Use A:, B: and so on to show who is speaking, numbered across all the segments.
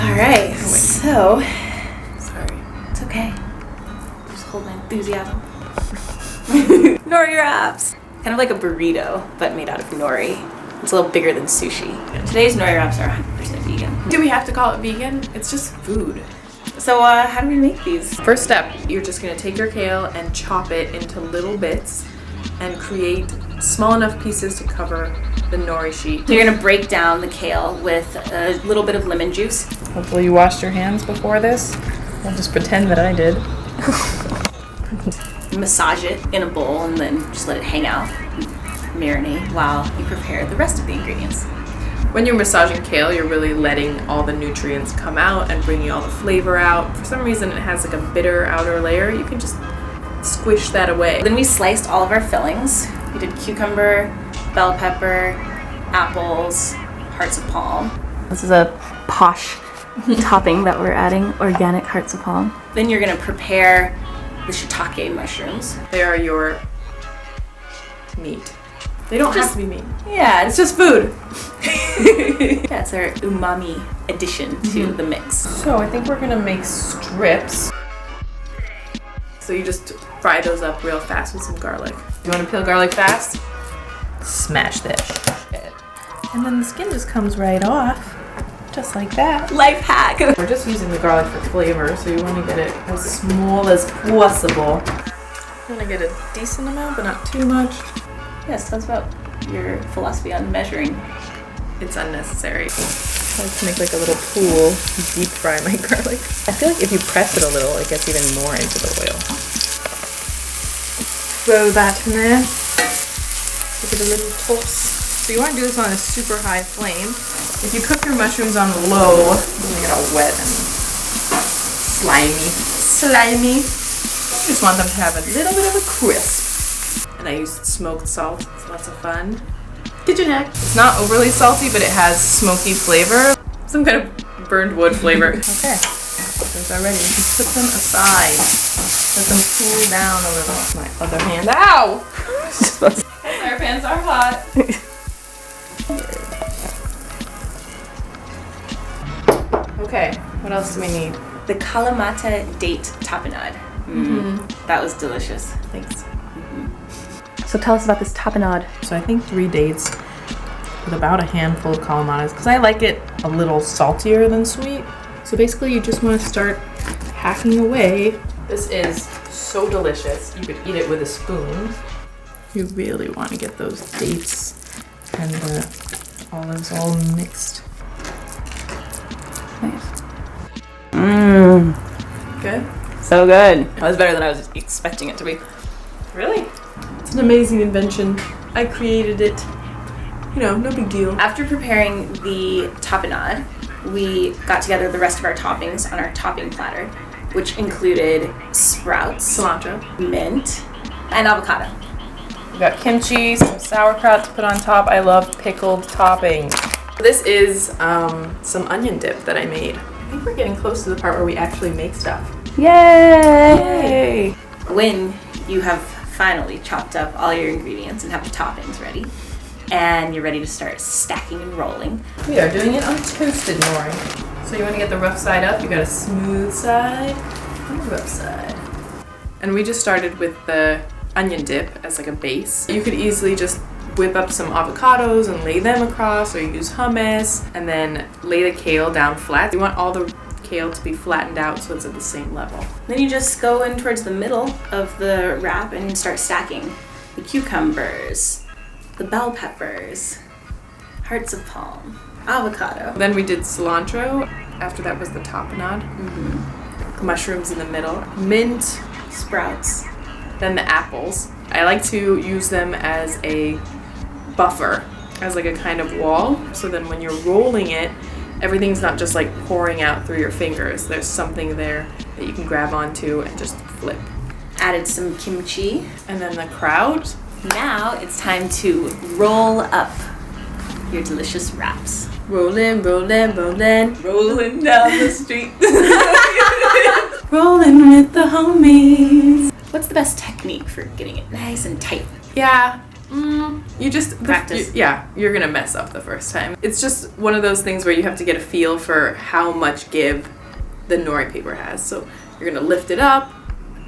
A: All right, so
B: Sorry.
A: it's okay. Just hold my enthusiasm. Nori Wraps. Kind of like a burrito, but made out of nori. It's a little bigger than sushi. Today's Nori Wraps are 100% vegan.
B: Do we have to call it vegan? It's just food.
A: So how do we make these?
B: First step, you're just gonna take your kale and chop it into little bits and create small enough pieces to cover the nori sheet.
A: You're gonna break down the kale with a little bit of lemon juice.
B: Hopefully you washed your hands before this. I'll just pretend that I did.
A: Massage it in a bowl and then just let it hang out. Marinate while you prepare the rest of the ingredients.
B: When you're massaging kale, you're really letting all the nutrients come out and bringing all the flavor out. For some reason, it has like a bitter outer layer. You can just squish that away.
A: Then we sliced all of our fillings. We did cucumber, bell pepper, apples, hearts of palm. This is a posh topping that we're adding, organic hearts of palm. Then you're gonna prepare the shiitake mushrooms.
B: They are your meat. They don't have to be meat.
A: Yeah,
B: It's just food.
A: yeah, it's our umami addition to the mix.
B: So I think we're gonna make strips. So you just fry those up real fast with some garlic. You wanna peel garlic fast? Smash that shit. And then the skin just comes right off. Just like that.
A: Life hack.
B: We're just using the garlic for flavor, so you wanna get it as small as possible. You wanna get a decent amount, but not too much.
A: Yes, that's about your philosophy on measuring.
B: It's unnecessary. I like to make like a little pool, deep fry my garlic. I feel like if you press it a little, it gets even more into the oil. Throw that in there. Give it a little toss. So you want to do this on a super high flame. If you cook your mushrooms on low, they're gonna get all wet and slimy. You just want them to have a little bit of a crisp. And I used smoked salt. It's lots of fun. Kitchen hack. It's not overly salty, but it has smoky flavor. Some kind of burned wood flavor. Okay, those are ready. Put them aside. Let them cool down a little. My other hand. Ow! Our pans are hot. Okay, what else do we need?
A: The Kalamata date tapenade. That was delicious.
B: Thanks.
A: So tell us about this tapenade.
B: So I think 3 dates with about a handful of kalamatas because I like it a little saltier than sweet. So basically you just want to start hacking away. This is so delicious. You could eat it with a spoon. You really want to get those dates and the olives all mixed.
A: Nice.
B: Good?
A: So good. That was better than I was expecting it to be.
B: Really? It's an amazing invention. I created it. You know, no big deal.
A: After preparing the tapenade, we got together the rest of our toppings on our topping platter, which included sprouts,
B: Cilantro.
A: mint, and avocado.
B: We got kimchi, some sauerkraut to put on top. I love pickled toppings. This is some onion dip that I made. I think we're getting close to the part where we actually make stuff.
A: Yay! When you have finally chopped up all your ingredients and have the toppings ready, and you're ready to start stacking and rolling.
B: We are doing it on toasted nori. So you want to get the rough side up, you got a smooth side and a rough side. And we just started with the onion dip as like a base. You could easily just whip up some avocados and lay them across, or you use hummus and then lay the kale down flat. You want all the kale to be flattened out so it's at the same level.
A: Then you just go in towards the middle of the wrap and start stacking the cucumbers, the bell peppers, hearts of palm, avocado.
B: Then we did cilantro. After that was the tapenade. Mushrooms in the middle. Mint,
A: Sprouts.
B: then the apples. I like to use them as a buffer, as like a kind of wall. So then when you're rolling it, everything's not just like pouring out through your fingers. There's something there that you can grab onto and just flip.
A: Added some kimchi.
B: And then the kraut.
A: Now it's time to roll up your delicious wraps.
B: Rolling, rolling, rolling.
A: Rolling down the street.
B: Rolling with the homies.
A: What's the best technique for getting it nice and tight?
B: Yeah, You just
A: Practice.
B: you're gonna mess up the first time. It's just one of those things where you have to get a feel for how much give the nori paper has. So you're gonna lift it up.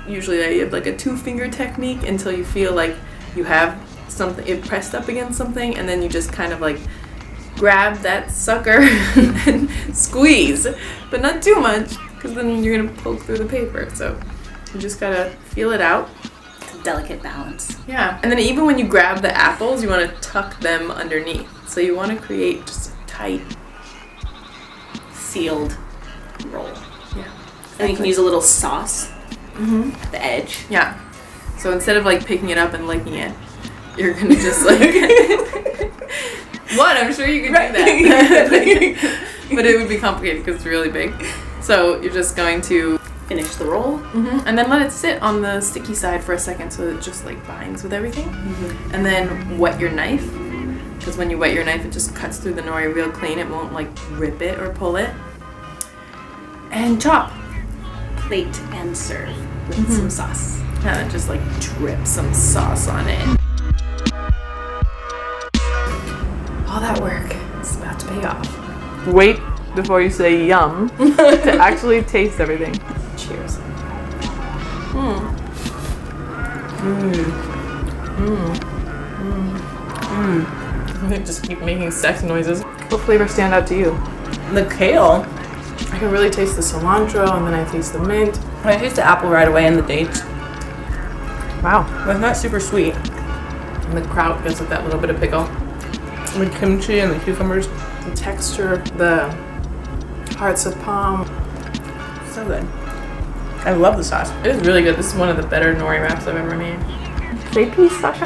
B: Usually I have like a 2-finger technique until you feel like you have something it pressed up against something, and then you just kind of like grab that sucker and squeeze, but not too much, because then you're gonna poke through the paper. So you just gotta feel it out.
A: Delicate balance.
B: Yeah, and then even when you grab the apples, you want to tuck them underneath. So you want to create just a tight,
A: Sealed roll.
B: yeah.
A: And you can use a little sauce at the edge.
B: Yeah. So instead of like picking it up and licking it, you're gonna just like. What? I'm sure you could do that. But it would be complicated because it's really big. So you're just going to
A: Finish the roll.
B: and then let it sit on the sticky side for a second so it just like binds with everything. And then wet your knife, because when you wet your knife it just cuts through the nori real clean. It won't like rip it or pull it. And chop.
A: Plate and serve with some sauce.
B: And then just like drip some sauce on it. All that work is about to pay off. Wait before you say yum to actually taste everything. Cheers. Just keep making sex noises. What flavors stand out to you?
C: The kale.
B: I can really taste the cilantro, and then I taste the mint.
C: I taste the apple right away and the dates.
B: Wow.
C: But it's not super sweet.
B: And the kraut gives it that little bit of pickle.
C: The kimchi and the cucumbers.
B: The texture, the hearts of palm.
C: So good. I love the sauce.
B: It is really good. This is one of the better nori wraps I've ever made.
C: Say peace, Sasha.